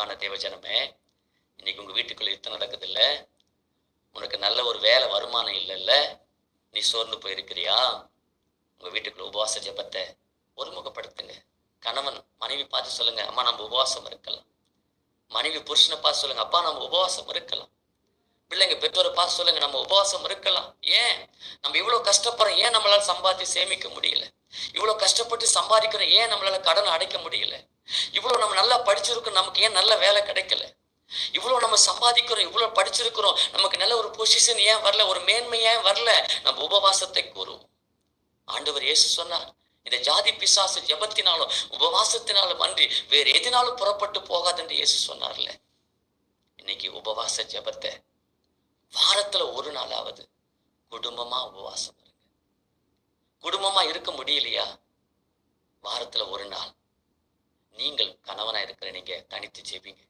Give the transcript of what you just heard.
அன்பான தேவஜனமே, இன்னைக்கு உங்க வீட்டுக்குள்ள யுத்தம் நடக்குது இல்ல? உனக்கு நல்ல ஒரு வேலை வருமானம் இல்லைல்ல? நீ சோர்ந்து போயிருக்கிறியா? உங்க வீட்டுக்குள்ள உபவாச ஜெபத்தை ஒருமுகப்படுத்துங்க. கணவன் மனைவி பார்த்து சொல்லுங்க, அம்மா நம்ம உபவாசம் இருக்கலாம். மனைவி புருஷனை பார்த்து சொல்லுங்க, அப்பா நம்ம உபவாசம் இருக்கலாம். பிள்ளைங்க பெற்றோரை பார்த்து சொல்லுங்க, நம்ம உபவாசம் இருக்கலாம். ஏன் நம்ம இவ்வளவு கஷ்டப்படுறோம்? ஏன் நம்மளால சம்பாதிச்சு சேமிக்க முடியல? இவ்வளவு கஷ்டப்பட்டு சம்பாதிக்கிறோம், ஏன் நம்மளால கடன் அடைக்க முடியல? இவ்வளவு நம்ம நல்லா படிச்சிருக்கோம், நமக்கு ஏன் நல்ல வேலை கிடைக்கல? இவ்வளவு நம்ம சம்பாதிக்கிறோம், இவ்வளவு படிச்சிருக்கிறோம், நமக்கு நல்ல ஒரு பொசிஷன் ஏன் வரல, ஒரு மேன்மை ஏன் வரல? நம்ம உபவாசத்தை கூறுவோம். ஆண்டவர் இயேசு சொன்னார், இந்த ஜாதி பிசாசு ஜெபத்தினாலும் உபவாசத்தினாலும் அன்றி வேறு எதினாலும் புறப்பட்டு போகாது என்று இயேசு சொன்னார்ல. இன்னைக்கு உபவாச ஜெபத்தை வாரத்துல ஒரு நாளாவது குடும்பமா உபவாசம் இருங்க. குடும்பமா இருக்க முடியலையா? வாரத்துல ஒரு நாள் நீங்கள் கணவனா இருக்கிற நீங்க தனித்து ஜெபிங்க.